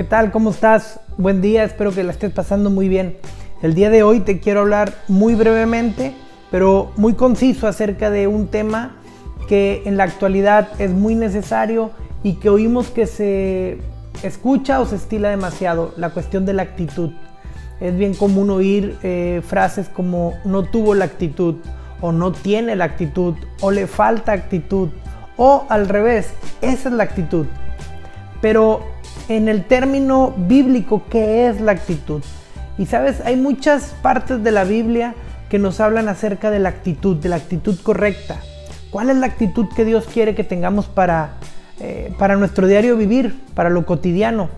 ¿qué tal? ¿Cómo estás? Buen día, espero que la estés pasando muy bien. El día de hoy te quiero hablar muy brevemente, pero muy conciso acerca de un tema que en la actualidad es muy necesario y que oímos que se escucha o se estila demasiado, la cuestión de la actitud. Es bien común oír frases como no tuvo la actitud, o no tiene la actitud, o le falta actitud, o al revés, esa es la actitud. Pero en el término bíblico, ¿qué es la actitud? Y sabes, hay muchas partes de la Biblia que nos hablan acerca de la actitud correcta. ¿Cuál es la actitud que Dios quiere que tengamos para nuestro diario vivir, para lo cotidiano?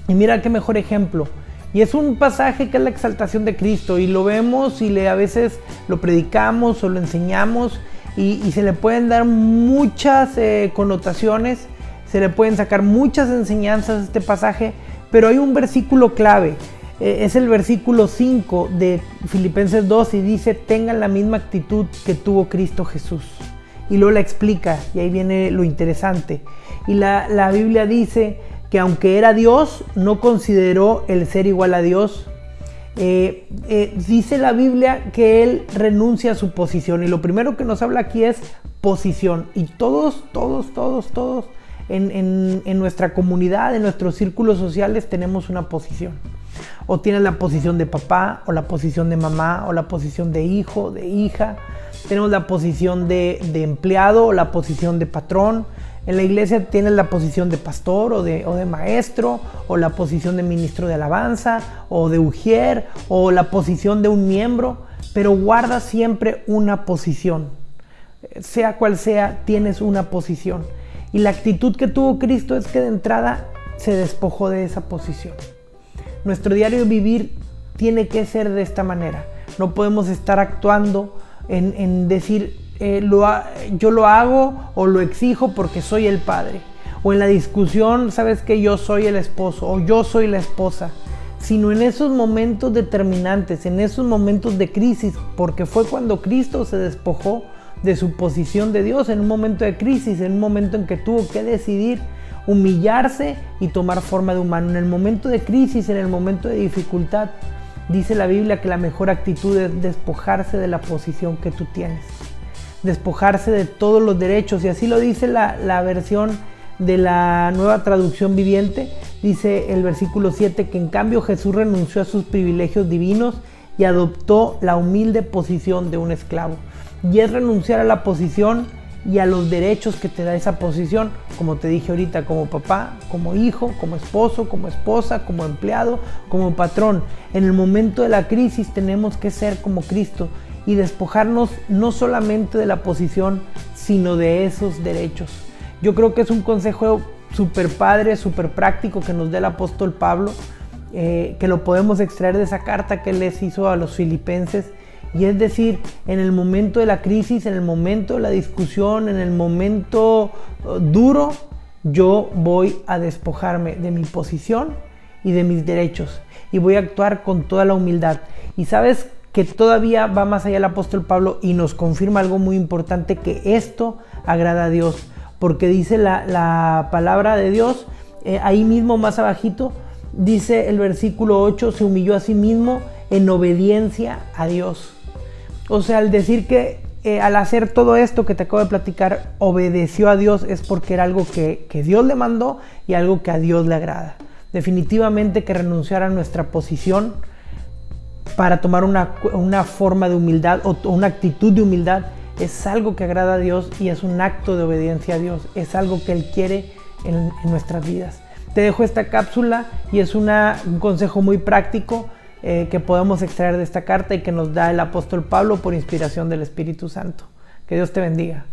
Y mira qué mejor ejemplo. Y es un pasaje que es la exaltación de Cristo, y lo vemos y a veces lo predicamos o lo enseñamos y se le pueden dar muchas connotaciones, se le pueden sacar muchas enseñanzas a este pasaje, pero hay un versículo clave, es el versículo 5 de Filipenses 2 y dice: tengan la misma actitud que tuvo Cristo Jesús. Y luego la explica, y ahí viene lo interesante. Y la Biblia dice que aunque era Dios, no consideró el ser igual a Dios. Dice la Biblia que Él renuncia a su posición, y lo primero que nos habla aquí es posición. Y todos en nuestra comunidad, en nuestros círculos sociales tenemos una posición. O tienes la posición de papá, o la posición de mamá, o la posición de hijo, de hija. Tenemos la posición de empleado, o la posición de patrón. En la iglesia tienes la posición de pastor o de maestro, o la posición de ministro de alabanza, o de ujier, o la posición de un miembro, pero guarda siempre una posición. Sea cual sea, tienes una posición. Y la actitud que tuvo Cristo es que de entrada se despojó de esa posición. Nuestro diario vivir tiene que ser de esta manera. No podemos estar actuando en decir yo lo hago o lo exijo porque soy el padre, o en la discusión, sabes que yo soy el esposo o yo soy la esposa, sino en esos momentos determinantes, en esos momentos de crisis, porque fue cuando Cristo se despojó de su posición de Dios, en un momento de crisis, en un momento en que tuvo que decidir humillarse y tomar forma de humano. En el momento de crisis, en el momento de dificultad, dice la Biblia que la mejor actitud es despojarse de la posición que tú tienes, despojarse de todos los derechos. Y así lo dice la versión de la Nueva Traducción Viviente. Dice el versículo 7 que en cambio Jesús renunció a sus privilegios divinos y adoptó la humilde posición de un esclavo. Y es renunciar a la posición y a los derechos que te da esa posición, como te dije ahorita, como papá, como hijo, como esposo, como esposa, como empleado, como patrón. En el momento de la crisis tenemos que ser como Cristo y despojarnos no solamente de la posición, sino de esos derechos. Yo creo que es un consejo súper padre, súper práctico que nos da el apóstol Pablo, que lo podemos extraer de esa carta que él les hizo a los filipenses. Y es decir, en el momento de la crisis, en el momento de la discusión, en el momento duro, yo voy a despojarme de mi posición y de mis derechos. Y voy a actuar con toda la humildad. Y sabes que todavía va más allá el apóstol Pablo y nos confirma algo muy importante, que esto agrada a Dios. Porque dice la palabra de Dios, ahí mismo más abajito, dice el versículo 8, se humilló a sí mismo en obediencia a Dios. O sea, al decir que al hacer todo esto que te acabo de platicar, obedeció a Dios, es porque era algo que Dios le mandó y algo que a Dios le agrada. Definitivamente que renunciar a nuestra posición para tomar una forma de humildad o una actitud de humildad es algo que agrada a Dios y es un acto de obediencia a Dios. Es algo que Él quiere en nuestras vidas. Te dejo esta cápsula y es un consejo muy práctico que podemos extraer de esta carta y que nos da el apóstol Pablo por inspiración del Espíritu Santo. Que Dios te bendiga.